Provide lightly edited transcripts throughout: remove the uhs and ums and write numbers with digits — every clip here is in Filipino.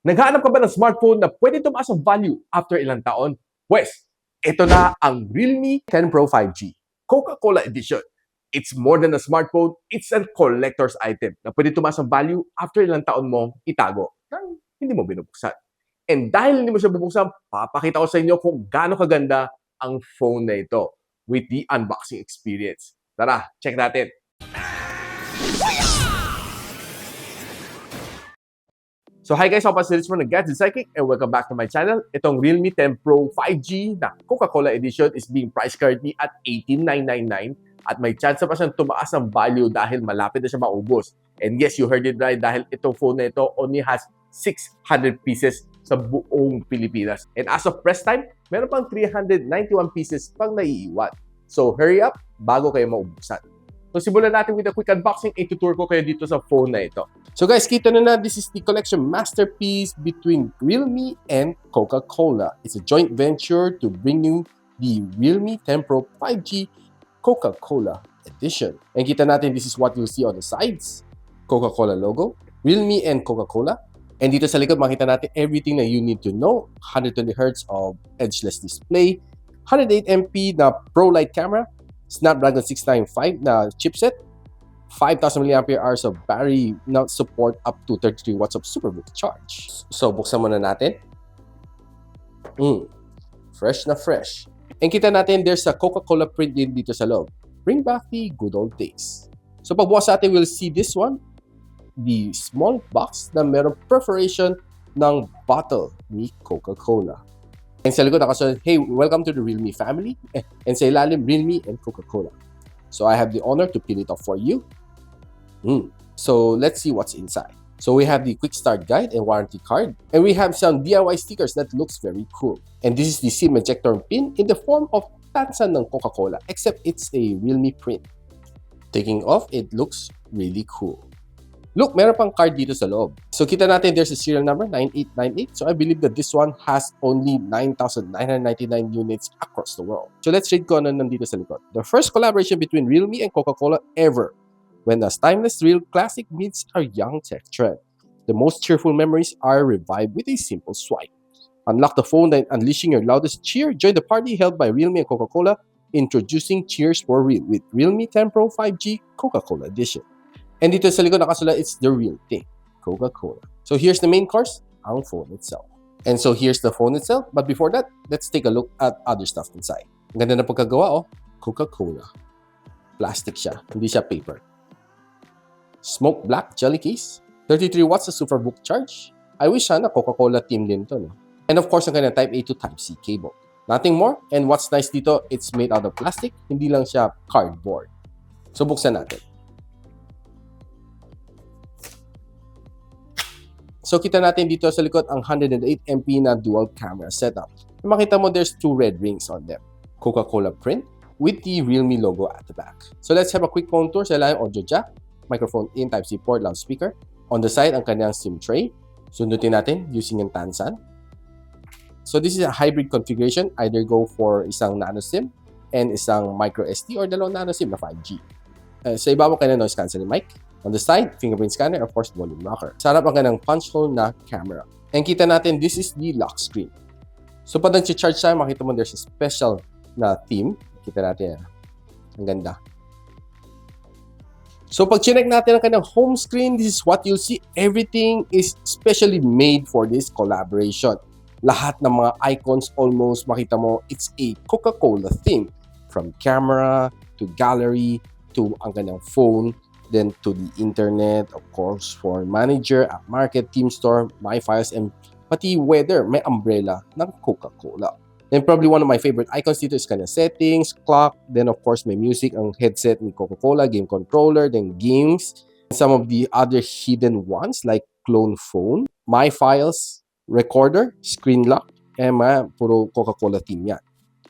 Naghahanap ka ba ng smartphone na pwede tumaas ang value after ilang taon? Pwes, ito na ang Realme 10 Pro 5G Coca Cola Edition. It's more than a smartphone, it's a collector's item na pwede tumaas ang value after ilang taon mo itago nang hindi mo binubuksan. And dahil hindi mo siya bubuksan, papakita ko sa inyo kung gaano kaganda ang phone na ito with the unboxing experience. Tara, check natin. So hi guys, ako pa si Rich ng Gadget Sidekick and welcome back to my channel. Itong Realme 10 Pro 5G na Coca Cola Edition is being priced currently at 18,999 at may chance pa siyang tumaas ang value dahil malapit na siya maubos. And yes, you heard it right dahil itong phone na ito only has 600 pieces sa buong Pilipinas. And as of press time, meron pang 391 pieces pang naiiwan. So hurry up bago kayo maubusan. So simulan natin with a quick unboxing. Itutur ko kayo dito sa phone na ito. So guys, kita na this is the collection masterpiece between Realme and Coca Cola. It's a joint venture to bring you the Realme 10 Pro 5G Coca Cola Edition. And kita natin this is what you'll see on the sides. Coca Cola logo, Realme and Coca Cola. And dito sa likod makita natin everything that you need to know. 120Hz of edgeless display, 108MP na Pro Light camera, Snapdragon 695 na chipset, 5,000 mAh of battery na support up to 33 watts of superboost charge. So, buksan muna natin. Fresh na fresh. And kita natin there's a Coca-Cola print din dito sa loob. Bring back the good old days. So, pagbukas natin, we'll see this one. The small box na merong perforation ng bottle ni Coca-Cola. And sa likod nakasunod, hey, welcome to the Realme family. And sa ilalim, Realme and Coca-Cola. So I have the honor to peel it off for you. So let's see what's inside. So we have the quick start guide and warranty card. And we have some DIY stickers that looks very cool. And this is the SIM ejector pin in the form of tansan ng Coca-Cola, except it's a Realme print. Taking off, it looks really cool. Look, meron pang card dito sa loob. So kita natin there's a serial number 9898. So I believe that this one has only 9,999 units across the world. So let's read ko ano nandito sa likod. The first collaboration between Realme and Coca-Cola ever. When a timeless real classic meets a young tech trend. The most cheerful memories are revived with a simple swipe. Unlock the phone and unleashing your loudest cheer. Join the party held by Realme and Coca-Cola. Introducing Cheers for Real with Realme 10 Pro 5G Coca-Cola Edition. And dito sa likod nakasulat, it's the real thing, Coca-Cola. So here's the main course, ang phone itself. And so here's the phone itself. But before that, let's take a look at other stuff inside. Ang ganda na pagkagawa, Coca-Cola. Plastic siya, hindi siya paper. Smoke black jelly case. 33 watts sa superbook charge. I wish sana Coca-Cola team din to, no? And of course, ang kanyang Type A to Type C cable. Nothing more. And what's nice dito, it's made out of plastic. Hindi lang siya cardboard. So buksan natin. So kita natin dito sa likod ang 108MP na dual camera setup. Makita mo there's two red rings on them. Coca-Cola print with the Realme logo at the back. So let's have a quick phone tour. Sa ilalim, audio jack, microphone in, Type-C port, loudspeaker. On the side, ang kanyang SIM tray. Sundutin natin using yung tansan. So this is a hybrid configuration. Either go for isang nano SIM and isang micro SD or dalawang nano SIM na 5G. Sa ibabaw kanya noise cancelling mic. On the side, fingerprint scanner, of course, volume rocker. Sa harap ang kanyang punch hole na camera. And kita natin, this is the lock screen. So pag nag-charge tayo, makita mo there's a special na theme. Kita natin yan. Ang ganda. So pag chinek natin ang kanyang home screen, this is what you'll see. Everything is specially made for this collaboration. Lahat ng mga icons almost, makita mo, it's a Coca-Cola theme. From camera, to gallery, to ang kanyang phone, then to the internet, of course, for manager, app market, team store, my files, and pati weather, may umbrella ng Coca-Cola. Then probably one of my favorite icons dito is kanya settings, clock, then of course may music, ang headset ni Coca-Cola, game controller, then games. Some of the other hidden ones like clone phone, my files, recorder, screen lock, and puro Coca-Cola theme yan.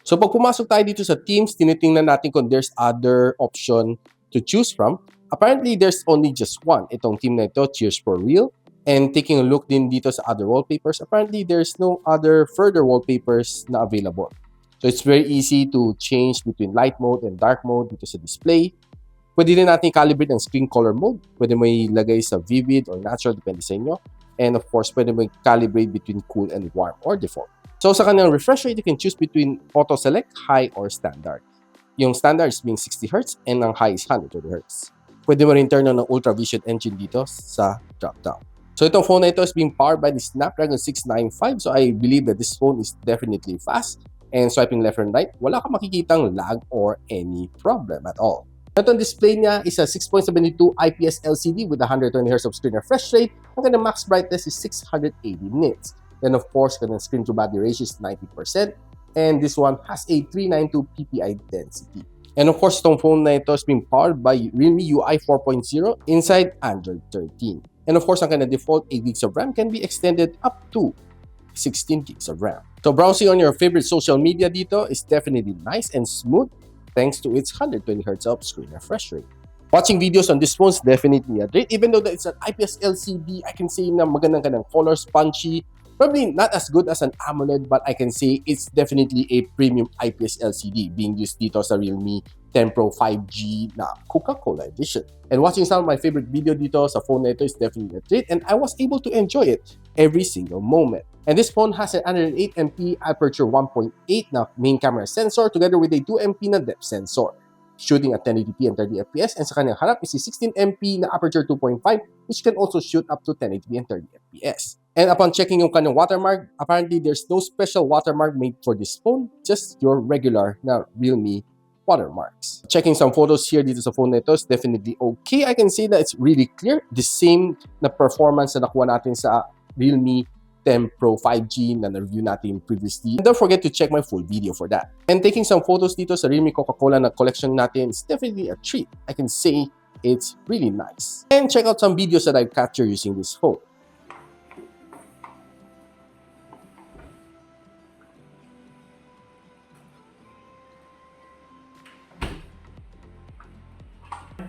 So pag pumasok tayo dito sa teams, tinitingnan natin kung there's other option to choose from. Apparently, there's only just one. Itong team na ito, Cheers for Real. And taking a look din dito sa other wallpapers, apparently, there's no other further wallpapers na available. So, it's very easy to change between light mode and dark mode dito sa display. Pwede din natin calibrate ang screen color mode. Pwede mo ilagay sa vivid or natural, depende sa inyo. And of course, pwede mo calibrate between cool and warm or default. So sa kanyang refresh rate, you can choose between auto select, high, or standard. Yung standard is being 60 Hz and ang high is 120 Hz. Pwede mo rin turn on ng Ultra Vision engine dito sa drop-down. So itong phone na ito is being powered by the Snapdragon 695. So I believe that this phone is definitely fast. And swiping left and right, wala kang makikitang lag or any problem at all. Itong display niya is a 6.72 IPS LCD with 120 Hz of screen refresh rate. Ang kanyang max brightness is 680 nits. Then of course, kanyang screen to body ratio is 90%. And this one has a 392 ppi density. And of course, itong phone na ito is being powered by realme UI 4.0 inside Android 13. And of course, ang kanyang default 8 gigs of RAM can be extended up to 16 gigs of RAM. So browsing on your favorite social media dito is definitely nice and smooth thanks to its 120 Hz of screen refresh rate. Watching videos on this phone is definitely a treat. Even though that it's an IPS LCD, I can say na magandang kanang colors, punchy. Probably not as good as an AMOLED, but I can say it's definitely a premium IPS LCD being used dito sa Realme 10 Pro 5G na Coca Cola Edition. And watching some of my favorite video dito sa phone na ito is definitely a treat, and I was able to enjoy it every single moment. And this phone has an 108MP aperture 1.8 na main camera sensor together with a 2MP na depth sensor, shooting at 1080p and 30fps, and sa kanyang harap is a 16MP na aperture 2.5 which can also shoot up to 1080p and 30fps. And upon checking yung kanyang watermark, apparently there's no special watermark made for this phone, just your regular na Realme watermarks. Checking some photos here dito sa phone na ito is definitely okay. I can say that it's really clear. The same na performance na nakuha natin sa Realme 10 Pro 5G na na-review natin previously. And don't forget to check my full video for that. And taking some photos dito sa Realme Coca Cola na collection natin is definitely a treat. I can say it's really nice. And check out some videos that I've captured using this phone.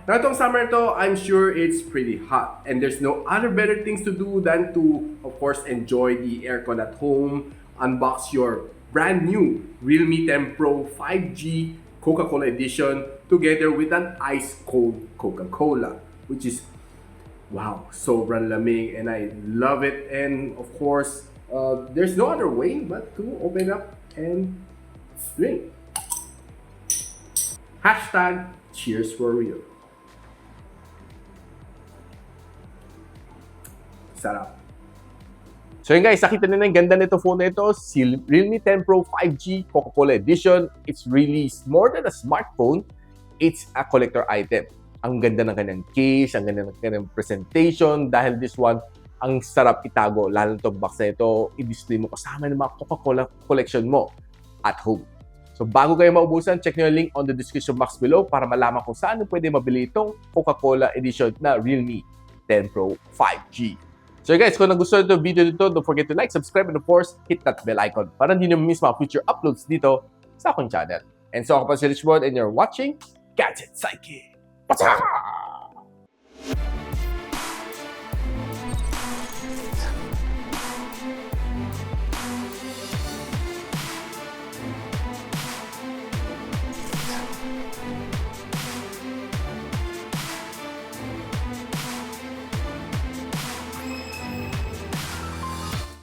Now itong summer to, I'm sure it's pretty hot and there's no other better things to do than to, of course, enjoy the aircon at home, unbox your brand new Realme 10 Pro 5G Coca Cola Edition together with an ice cold Coca Cola, which is, wow, sobrang lamig and I love it. And of course, there's no other way but to open up and drink. Hashtag cheers for real. Sarap. So yun guys, nakita nyo na yung ganda nito phone na ito, si Realme 10 Pro 5G Coca Cola Edition. It's really more than a smartphone, it's a collector item. Ang ganda ng kanyang case, ang ganda ng kanyang presentation, dahil this one, ang sarap itago, lalo itong box na ito, i-display mo kasama ng mga Coca-Cola collection mo at home. So bago kayo maubusan, check nyo yung link on the description box below para malaman kung saan pwede mabili itong Coca Cola Edition na Realme 10 Pro 5G. So guys, kung nagustuhan ito video dito, don't forget to like, subscribe, and of course, hit that bell icon para hindi nyo miss mga future uploads dito sa akong channel. And so ako pa si Richmond and you're watching Gadget Sidekick. What's up?